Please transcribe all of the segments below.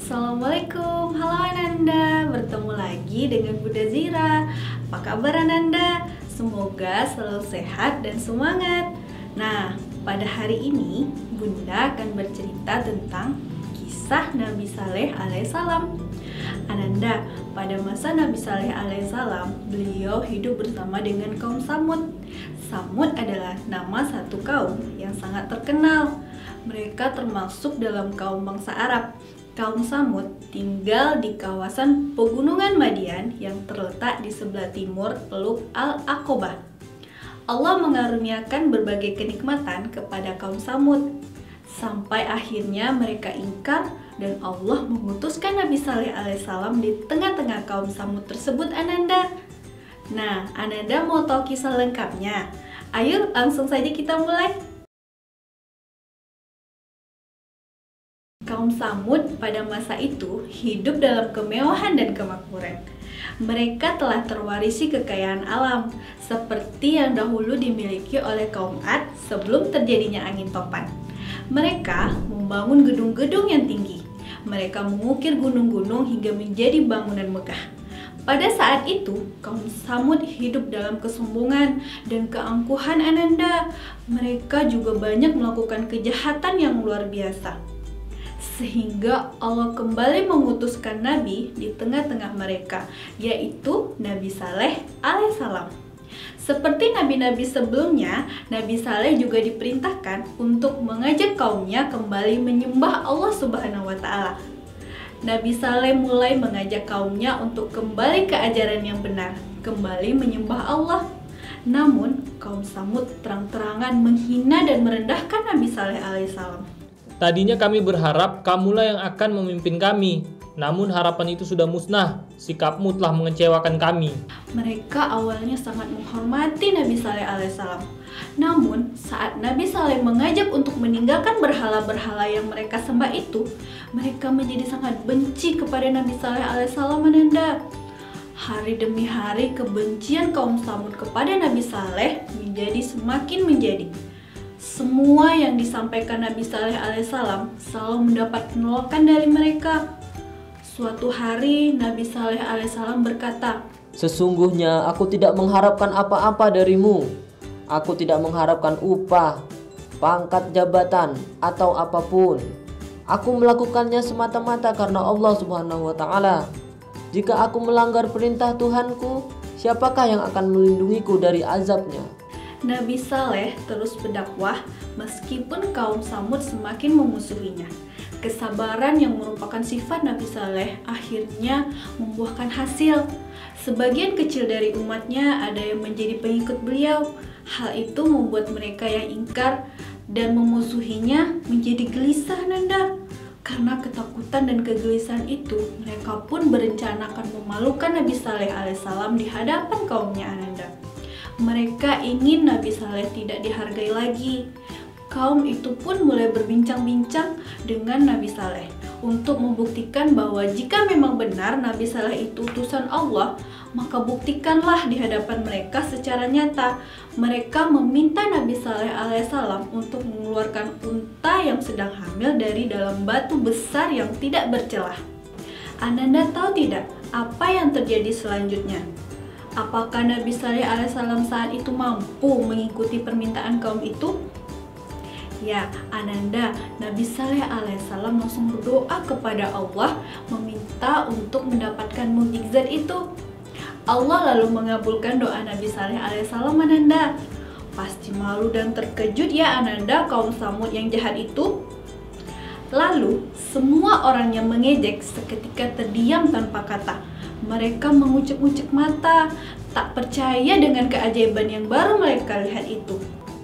Assalamualaikum, halo Ananda, bertemu lagi dengan Bunda Zira. Apa kabar Ananda? Semoga selalu sehat dan semangat. Nah, pada hari ini Bunda akan bercerita tentang kisah Nabi Saleh alaihissalam. Ananda, pada masa Nabi Saleh alaihissalam, beliau hidup bersama dengan kaum Samud. Samud adalah nama satu kaum yang sangat terkenal. Mereka termasuk dalam kaum bangsa Arab. Kaum Samud tinggal di kawasan pegunungan Madian yang terletak di sebelah timur Teluk Al-Aqabah. Allah mengaruniakan berbagai kenikmatan kepada kaum Samud, sampai akhirnya mereka ingkar dan Allah mengutuskan Nabi Saleh alaihissalam di tengah-tengah kaum Samud tersebut, Ananda. Nah, Ananda mau tahu kisah lengkapnya? Ayo langsung saja kita mulai. Kaum Samud pada masa itu hidup dalam kemewahan dan kemakmuran. Mereka telah terwarisi kekayaan alam, seperti yang dahulu dimiliki oleh kaum Ad sebelum terjadinya angin topan. Mereka membangun gedung-gedung yang tinggi. Mereka mengukir gunung-gunung hingga menjadi bangunan megah. Pada saat itu, kaum Samud hidup dalam kesombongan dan keangkuhan, Ananda. Mereka juga banyak melakukan kejahatan yang luar biasa. Sehingga Allah kembali mengutuskan Nabi di tengah-tengah mereka, yaitu Nabi Saleh alaihissalam. Seperti nabi-nabi sebelumnya, Nabi Saleh juga diperintahkan untuk mengajak kaumnya kembali menyembah Allah Subhanahu wa Ta'ala. Nabi Saleh mulai mengajak kaumnya untuk kembali ke ajaran yang benar, kembali menyembah Allah. Namun, kaum Samud terang-terangan menghina dan merendahkan Nabi Saleh alaihissalam. Tadinya kami berharap kamulah yang akan memimpin kami, namun harapan itu sudah musnah. Sikapmu telah mengecewakan kami. Mereka awalnya sangat menghormati Nabi Saleh alaihissalam. Namun, saat Nabi Saleh mengajak untuk meninggalkan berhala-berhala yang mereka sembah itu, mereka menjadi sangat benci kepada Nabi Saleh alaihissalam, Ananda. Hari demi hari kebencian kaum Samud kepada Nabi Saleh semakin menjadi. Semua yang disampaikan Nabi Saleh alaihissalam selalu mendapat penolakan dari mereka. Suatu hari Nabi Saleh alaihissalam berkata, "Sesungguhnya aku tidak mengharapkan apa-apa darimu. Aku tidak mengharapkan upah, pangkat jabatan, atau apapun. Aku melakukannya semata-mata karena Allah Subhanahu wa Ta'ala. Jika aku melanggar perintah Tuhanku, siapakah yang akan melindungiku dari azabnya?" Nabi Saleh terus berdakwah meskipun kaum Samud semakin memusuhinya. Kesabaran yang merupakan sifat Nabi Saleh akhirnya membuahkan hasil. Sebagian kecil dari umatnya ada yang menjadi pengikut beliau. Hal itu membuat mereka yang ingkar dan memusuhinya menjadi gelisah, Nanda. Karena ketakutan dan kegelisahan itu, mereka pun berencana akan memalukan Nabi Saleh alaihissalam di hadapan kaumnya, Ananda. Mereka ingin Nabi Saleh tidak dihargai lagi. Kaum itu pun mulai berbincang-bincang dengan Nabi Saleh untuk membuktikan bahwa jika memang benar Nabi Saleh itu utusan Allah, maka buktikanlah di hadapan mereka secara nyata. Mereka meminta Nabi Saleh alaihissalam untuk mengeluarkan unta yang sedang hamil dari dalam batu besar yang tidak bercelah. Ananda tahu tidak apa yang terjadi selanjutnya? Apakah Nabi Saleh alaihissalam saat itu mampu mengikuti permintaan kaum itu? Ya, Ananda, Nabi Saleh alaihissalam langsung berdoa kepada Allah meminta untuk mendapatkan mukjizat itu. Allah lalu mengabulkan doa Nabi Saleh alaihissalam, Ananda. Pasti malu dan terkejut ya Ananda kaum Samud yang jahat itu. Lalu, semua orang yang mengejek seketika terdiam tanpa kata. Mereka mengucek-ucek mata, tak percaya dengan keajaiban yang baru mereka lihat itu.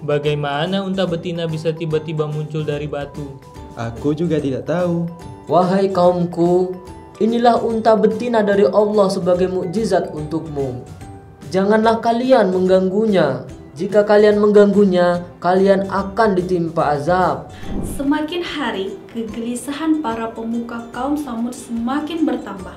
Bagaimana unta betina bisa tiba-tiba muncul dari batu? Aku juga tidak tahu. Wahai kaumku, inilah unta betina dari Allah sebagai mukjizat untukmu. Janganlah kalian mengganggunya. Jika kalian mengganggunya, kalian akan ditimpa azab. Semakin hari, kegelisahan para pemuka kaum Samud semakin bertambah.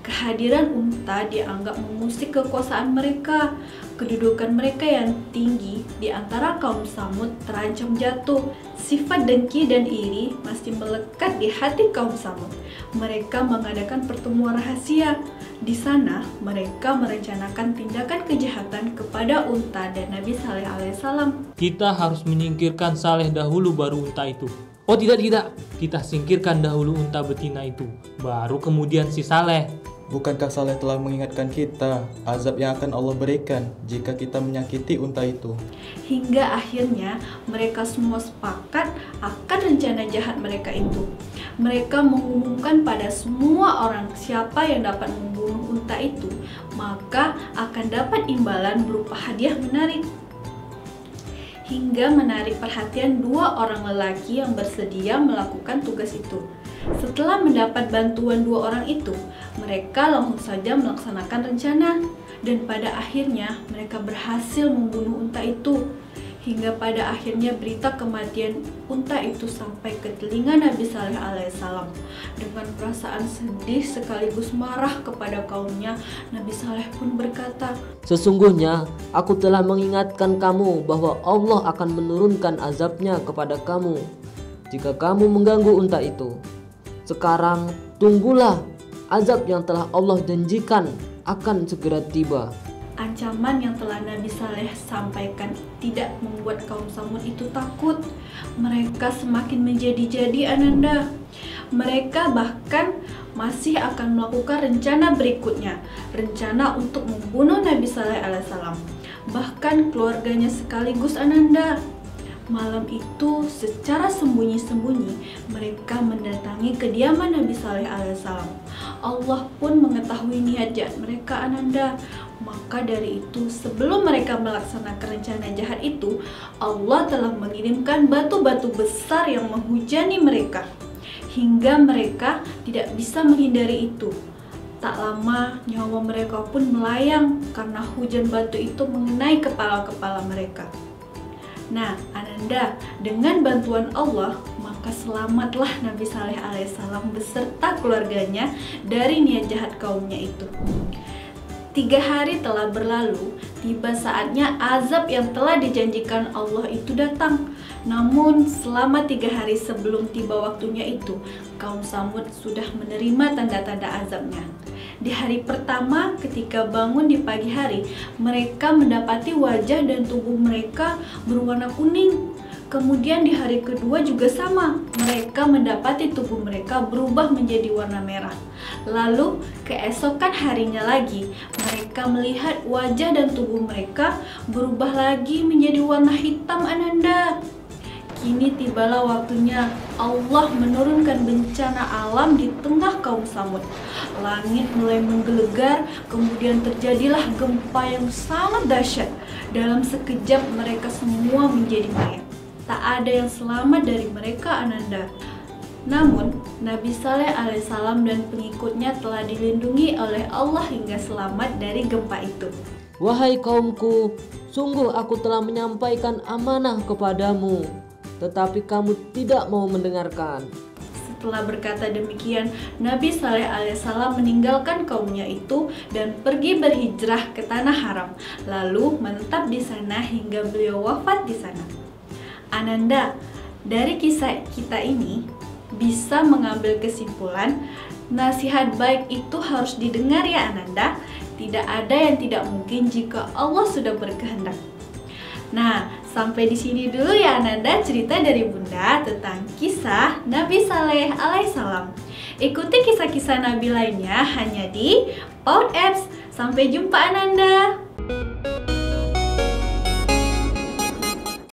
Kehadiran unta dianggap mengusik kekuasaan mereka. Kedudukan mereka yang tinggi di antara kaum Samud terancam jatuh. Sifat dengki dan iri masih melekat di hati kaum Samud. Mereka mengadakan pertemuan rahasia. Di sana mereka merencanakan tindakan kejahatan kepada unta dan Nabi Saleh alaihissalam. Kita harus menyingkirkan Saleh dahulu baru unta itu. Oh tidak, kita singkirkan dahulu unta betina itu, baru kemudian si Saleh. Bukankah Saleh telah mengingatkan kita azab yang akan Allah berikan jika kita menyakiti unta itu? Hingga akhirnya mereka semua sepakat akan rencana jahat mereka itu. Mereka mengumumkan pada semua orang siapa yang dapat membunuh unta itu, maka akan dapat imbalan berupa hadiah menarik. Hingga menarik perhatian dua orang lelaki yang bersedia melakukan tugas itu. Setelah mendapat bantuan dua orang itu, mereka langsung saja melaksanakan rencana. Dan pada akhirnya mereka berhasil membunuh unta itu. Hingga pada akhirnya berita kematian unta itu sampai ke telinga Nabi Saleh alaihissalam. Dengan perasaan sedih sekaligus marah kepada kaumnya, Nabi Saleh pun berkata, Sesungguhnya aku telah mengingatkan kamu bahwa Allah akan menurunkan azabnya kepada kamu jika kamu mengganggu unta itu. Sekarang tunggulah, azab yang telah Allah janjikan akan segera tiba. Ancaman yang telah Nabi Saleh sampaikan tidak membuat kaum Samud itu takut. Mereka semakin menjadi-jadi Ananda. Mereka bahkan masih akan melakukan rencana berikutnya, rencana untuk membunuh Nabi Saleh alaihissalam. Bahkan keluarganya sekaligus Ananda. Malam itu secara sembunyi-sembunyi mereka mendatangi kediaman Nabi Saleh alaihissalam. Allah pun mengetahui niat jahat mereka Ananda. Maka dari itu sebelum mereka melaksanakan rencana jahat itu, Allah telah mengirimkan batu-batu besar yang menghujani mereka hingga mereka tidak bisa menghindari itu. Tak lama nyawa mereka pun melayang karena hujan batu itu mengenai kepala-kepala mereka. Nah, Ananda, dengan bantuan Allah, maka selamatlah Nabi Saleh alaihissalam beserta keluarganya dari niat jahat kaumnya itu. 3 hari telah berlalu, tiba saatnya azab yang telah dijanjikan Allah itu datang. Namun selama 3 hari sebelum tiba waktunya itu, kaum Samud sudah menerima tanda-tanda azabnya. Di hari pertama ketika bangun di pagi hari, mereka mendapati wajah dan tubuh mereka berwarna kuning. Kemudian di hari kedua juga sama, mereka mendapati tubuh mereka berubah menjadi warna merah. Lalu keesokan harinya lagi, mereka melihat wajah dan tubuh mereka berubah lagi menjadi warna hitam Ananda. Kini tibalah waktunya Allah menurunkan bencana alam di tengah kaum Samud. Langit mulai menggelegar, kemudian terjadilah gempa yang sangat dahsyat. Dalam sekejap mereka semua menjadi mayat. Tak ada yang selamat dari mereka Ananda. Namun Nabi Saleh alaihissalam dan pengikutnya telah dilindungi oleh Allah hingga selamat dari gempa itu. Wahai kaumku, sungguh aku telah menyampaikan amanah kepadamu, tetapi kamu tidak mau mendengarkan. Setelah berkata demikian, Nabi Saleh alaihissalam meninggalkan kaumnya itu dan pergi berhijrah ke tanah haram, lalu menetap di sana hingga beliau wafat di sana. Ananda, dari kisah kita ini bisa mengambil kesimpulan nasihat baik itu harus didengar ya Ananda. Tidak ada yang tidak mungkin jika Allah sudah berkehendak. Nah, sampai di sini dulu ya Ananda cerita dari Bunda tentang kisah Nabi Saleh alaihissalam. Ikuti kisah-kisah Nabi lainnya hanya di PAUD Apps. Sampai jumpa Ananda.